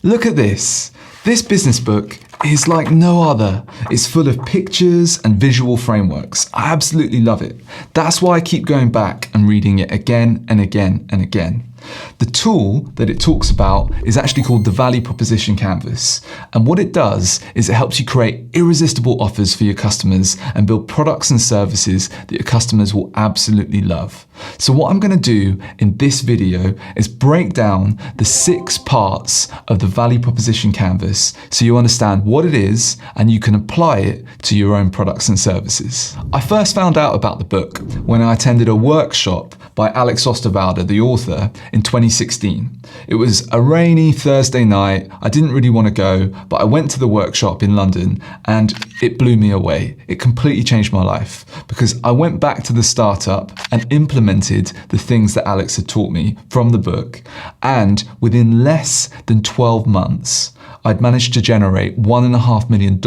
Look at this. This business book is like no other. It's full of pictures and visual frameworks. I absolutely love it. That's why I keep going back and reading it again and again and again. The tool that it talks about is actually called the Value Proposition Canvas. And what it does is it helps you create irresistible offers for your customers and build products and services that your customers will absolutely love. So what I'm going to do in this video is break down the 6 parts of the Value Proposition Canvas so you understand what it is and you can apply it to your own products and services. I first found out about the book when I attended a workshop by Osterwalder, the author, in 2016. It was a rainy Thursday night. I didn't really want to go, but I went to the workshop in London and it blew me away. It completely changed my life because I went back to the startup and implemented the things that Alex had taught me from the book. And within less than 12 months, I'd managed to generate $1.5 million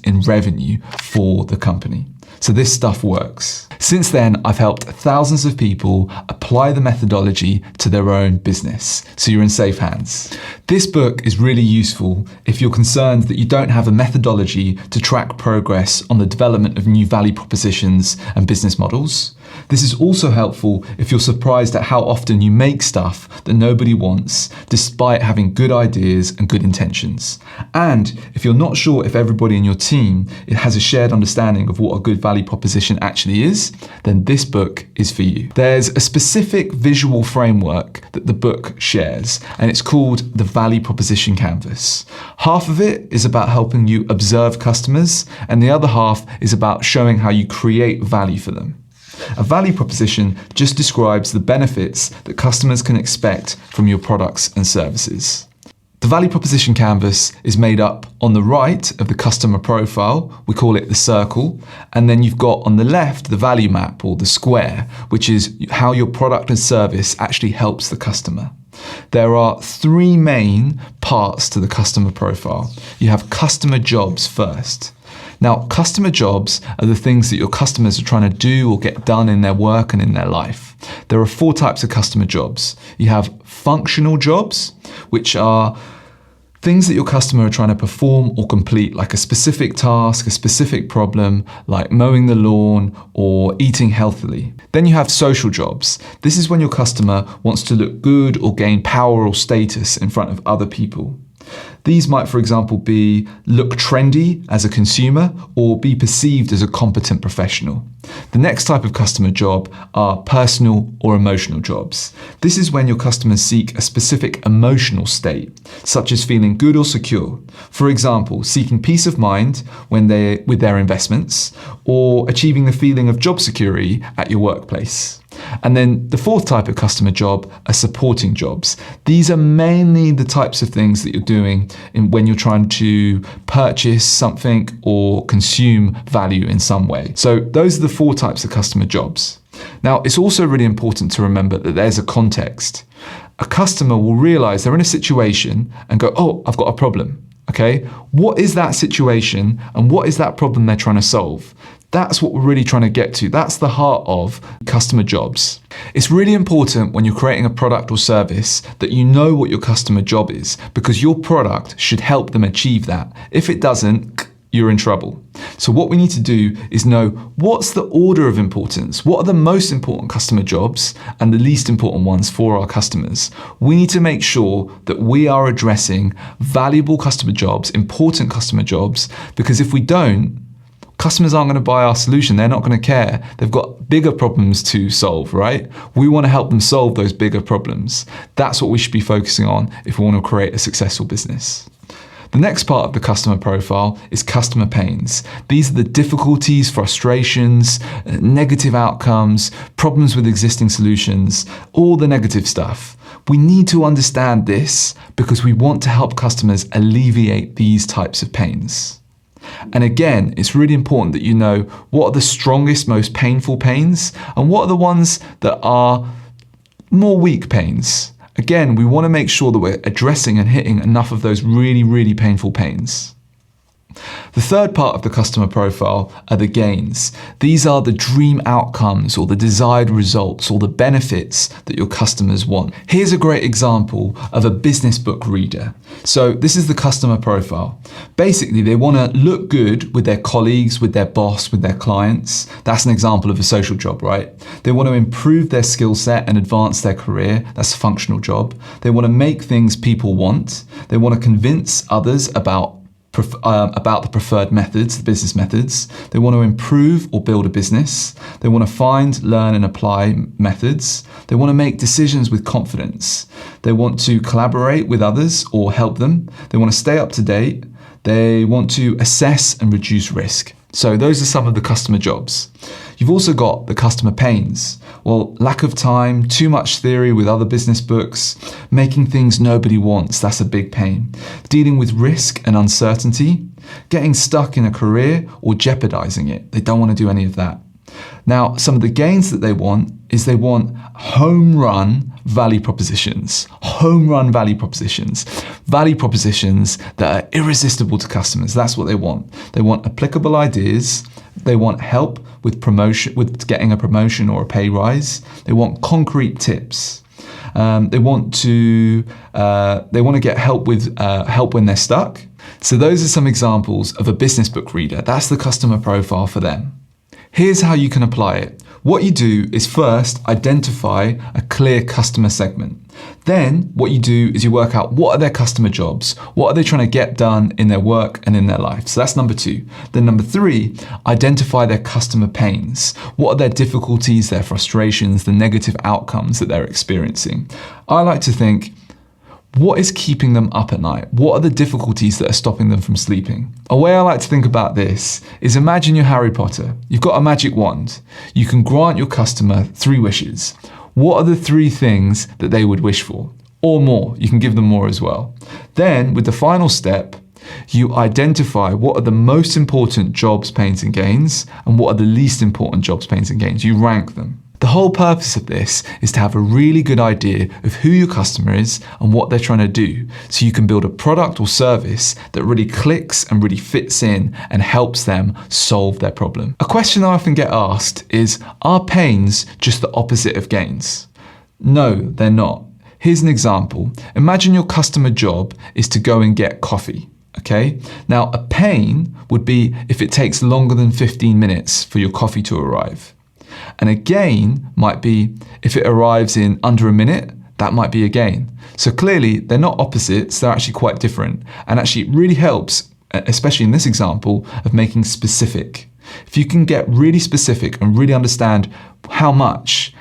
in revenue for the company. So this stuff works. Since then, I've helped thousands of people apply the methodology to their own business. So you're in safe hands. This book is really useful if you're concerned that you don't have a methodology to track progress on the development of new value propositions and business models. This is also helpful if you're surprised at how often you make stuff that nobody wants, despite having good ideas and good intentions. And if you're not sure if everybody in your team has a shared understanding of what a good value proposition actually is, then this book is for you. There's a specific visual framework that the book shares, and it's called the Value Proposition Canvas. Half of it is about helping you observe customers, and the other half is about showing how you create value for them. A value proposition just describes the benefits that customers can expect from your products and services. The Value Proposition Canvas is made up on the right of the customer profile, we call it the circle, and then you've got on the left the value map or the square, which is how your product and service actually helps the customer. There are 3 main parts to the customer profile. You have customer jobs first. Now, customer jobs are the things that your customers are trying to do or get done in their work and in their life. There are 4 types of customer jobs. You have functional jobs, which are things that your customer are trying to perform or complete, like a specific task, a specific problem, like mowing the lawn or eating healthily. Then you have social jobs. This is when your customer wants to look good or gain power or status in front of other people. These might, for example, be look trendy as a consumer or be perceived as a competent professional. The next type of customer job are personal or emotional jobs. This is when your customers seek a specific emotional state, such as feeling good or secure. For example, seeking peace of mind with their investments or achieving the feeling of job security at your workplace. And then the 4th type of customer job are supporting jobs. These are mainly the types of things that you're doing when you're trying to purchase something or consume value in some way. So those are the 4 types of customer jobs. Now, it's also really important to remember that there's a context. A customer will realize they're in a situation and go, oh, I've got a problem. Okay, what is that situation and what is that problem they're trying to solve? That's what we're really trying to get to. That's the heart of customer jobs. It's really important when you're creating a product or service that you know what your customer job is, because your product should help them achieve that. If it doesn't, you're in trouble. So what we need to do is know what's the order of importance, what are the most important customer jobs and the least important ones for our customers. We need to make sure that we are addressing valuable customer jobs, important customer jobs, because if we don't, customers aren't going to buy our solution. They're not going to care. They've got bigger problems to solve, right? We want to help them solve those bigger problems. That's what we should be focusing on if we want to create a successful business. The next part of the customer profile is customer pains. These are the difficulties, frustrations, negative outcomes, problems with existing solutions, all the negative stuff. We need to understand this because we want to help customers alleviate these types of pains. And again, it's really important that you know what are the strongest, most painful pains and what are the ones that are more weak pains. Again, we want to make sure that we're addressing and hitting enough of those really, really painful pains. The third part of the customer profile are the gains. These are the dream outcomes or the desired results or the benefits that your customers want. Here's a great example of a business book reader. So this is the customer profile. Basically, they want to look good with their colleagues, with their boss, with their clients. That's an example of a social job, right? They want to improve their skill set and advance their career. That's a functional job. They want to make things people want. They want to convince others about the preferred methods, the business methods. They want to improve or build a business. They want to find, learn and apply methods. They want to make decisions with confidence. They want to collaborate with others or help them. They want to stay up to date. They want to assess and reduce risk. So those are some of the customer jobs. You've also got the customer pains. Well, lack of time, too much theory with other business books, making things nobody wants, that's a big pain. Dealing with risk and uncertainty, getting stuck in a career or jeopardizing it. They don't want to do any of that. Now, some of the gains that they want is they want home run value propositions. Home run value propositions. Value propositions that are irresistible to customers. That's what they want. They want applicable ideas. They want help with promotion, with getting a promotion or a pay rise. They want concrete tips. They want to get help with help when they're stuck. So those are some examples of a business book reader. That's the customer profile for them. Here's how you can apply it. What you do is first identify a clear customer segment. Then what you do is you work out what are their customer jobs, what are they trying to get done in their work and in their life. So that's number 2. Then number 3, identify their customer pains. What are their difficulties, their frustrations, the negative outcomes that they're experiencing? I like to think, what is keeping them up at night? What are the difficulties that are stopping them from sleeping? A way I like to think about this is imagine you're Harry Potter. You've got a magic wand. You can grant your customer 3 wishes. What are the 3 things that they would wish for? Or more. You can give them more as well. Then, with the final step, you identify what are the most important jobs, pains and gains, and what are the least important jobs, pains and gains. You rank them. The whole purpose of this is to have a really good idea of who your customer is and what they're trying to do, so you can build a product or service that really clicks and really fits in and helps them solve their problem. A question I often get asked is, are pains just the opposite of gains? No, they're not. Here's an example. Imagine your customer job is to go and get coffee. Okay? Now, a pain would be if it takes longer than 15 minutes for your coffee to arrive. And a gain might be if it arrives in under a minute, that might be a gain. So clearly they're not opposites, they're actually quite different. And actually it really helps, especially in this example, of making specific. If you can get really specific and really understand how much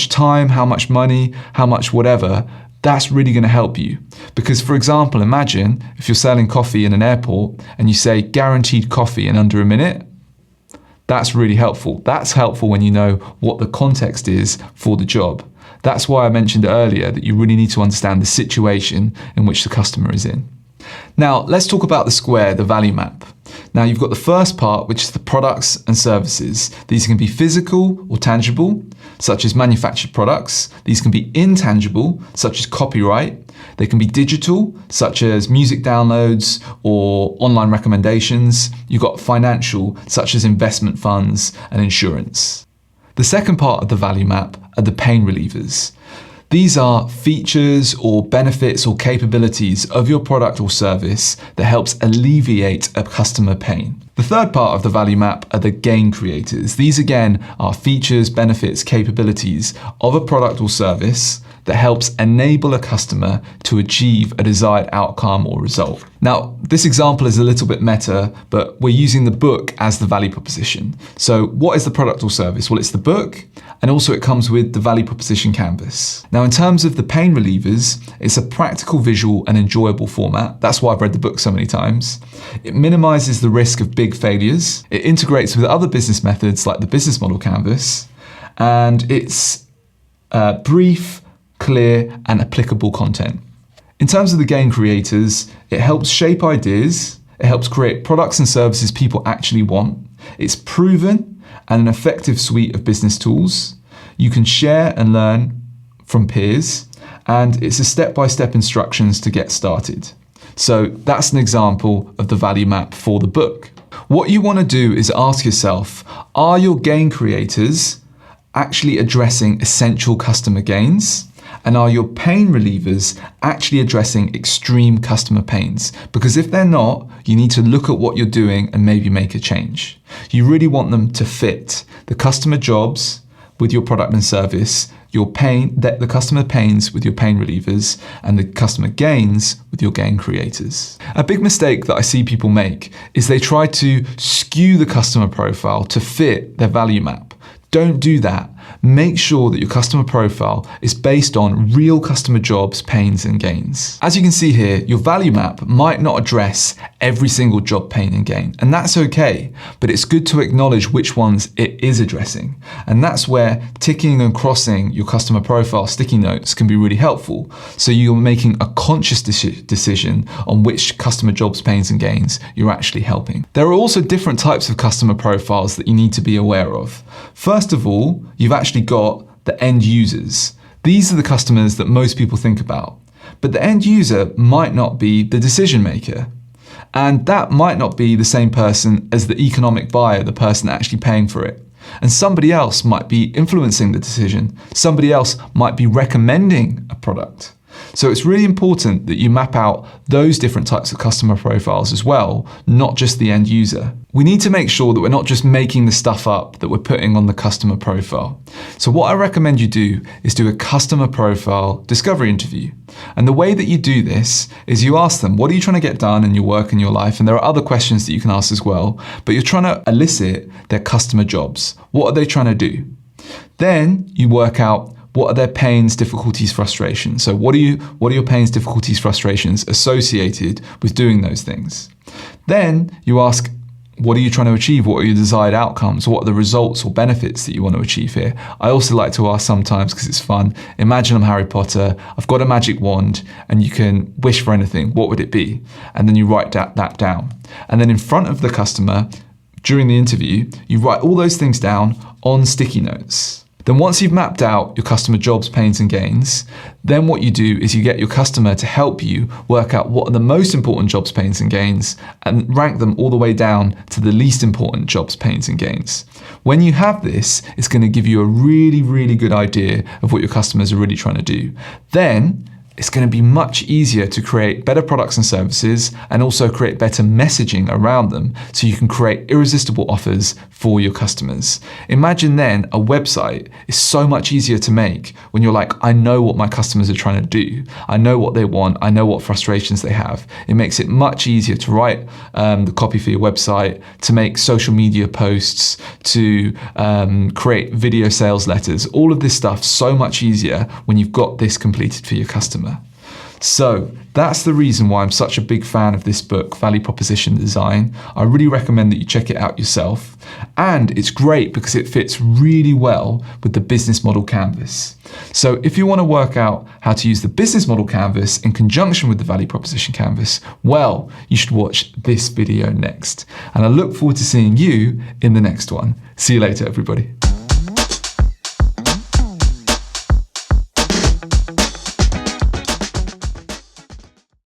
time, how much money, how much whatever, that's really going to help you. Because for example, imagine if you're selling coffee in an airport and you say guaranteed coffee in under a minute, that's really helpful. That's helpful when you know what the context is for the job. That's why I mentioned earlier that you really need to understand the situation in which the customer is in. Now, let's talk about the square, the value map. Now, you've got the first part, which is the products and services. These can be physical or tangible, such as manufactured products. These can be intangible, such as copyright. They can be digital, such as music downloads or online recommendations. You've got financial, such as investment funds and insurance. The second part of the value map are the pain relievers. These are features or benefits or capabilities of your product or service that helps alleviate a customer pain. The third part of the value map are the gain creators. These again are features, benefits, capabilities of a product or service that helps enable a customer to achieve a desired outcome or result. Now, this example is a little bit meta, but we're using the book as the value proposition. So what is the product or service? Well, it's the book, and also it comes with the value proposition canvas. Now, in terms of the pain relievers, it's a practical, visual, and enjoyable format. That's why I've read the book so many times. It minimizes the risk of big failures. It integrates with other business methods like the business model canvas, and it's brief, clear, and applicable content. In terms of the gain creators, it helps shape ideas, it helps create products and services people actually want. It's proven and an effective suite of business tools. You can share and learn from peers, and it's a step-by-step instructions to get started. So that's an example of the value map for the book. What you want to do is ask yourself, are your gain creators actually addressing essential customer gains? And are your pain relievers actually addressing extreme customer pains? Because if they're not, you need to look at what you're doing and maybe make a change. You really want them to fit the customer jobs with your product and service, the customer pains with your pain relievers, and the customer gains with your gain creators. A big mistake that I see people make is they try to skew the customer profile to fit their value map. Don't do that. Make sure that your customer profile is based on real customer jobs, pains, and gains. As you can see here, your value map might not address every single job, pain, and gain, and that's okay, but it's good to acknowledge which ones it is addressing. And that's where ticking and crossing your customer profile sticky notes can be really helpful. So you're making a conscious decision on which customer jobs, pains, and gains you're actually helping. There are also different types of customer profiles that you need to be aware of. First of all, you've actually got the end users. These are the customers that most people think about. But the end user might not be the decision maker. And that might not be the same person as the economic buyer, the person actually paying for it. And somebody else might be influencing the decision. Somebody else might be recommending a product. So it's really important that you map out those different types of customer profiles as well, not just the end user. We need to make sure that we're not just making the stuff up that we're putting on the customer profile. So what I recommend you do is do a customer profile discovery interview. And the way that you do this is you ask them, what are you trying to get done in your work and your life? And there are other questions that you can ask as well, but you're trying to elicit their customer jobs. What are they trying to do? Then you work out, what are their pains, difficulties, frustrations? So what are your pains, difficulties, frustrations associated with doing those things? Then you ask, what are you trying to achieve? What are your desired outcomes? What are the results or benefits that you want to achieve here? I also like to ask sometimes, because it's fun, imagine I'm Harry Potter, I've got a magic wand and you can wish for anything. What would it be? And then you write that down. And then in front of the customer, during the interview, you write all those things down on sticky notes. Then once you've mapped out your customer jobs, pains, and gains, then what you do is you get your customer to help you work out what are the most important jobs, pains, and gains, and rank them all the way down to the least important jobs, pains, and gains. When you have this, it's going to give you a really, really good idea of what your customers are really trying to do. Then it's going to be much easier to create better products and services and also create better messaging around them so you can create irresistible offers for your customers. Imagine then a website is so much easier to make when you're like, I know what my customers are trying to do. I know what they want. I know what frustrations they have. It makes it much easier to write the copy for your website, to make social media posts, to create video sales letters. All of this stuff so much easier when you've got this completed for your customer. So that's the reason why I'm such a big fan of this book, Value Proposition Design. I really recommend that you check it out yourself. And it's great because it fits really well with the business model canvas. So if you want to work out how to use the business model canvas in conjunction with the value proposition canvas, well, you should watch this video next. And I look forward to seeing you in the next one. See you later, everybody.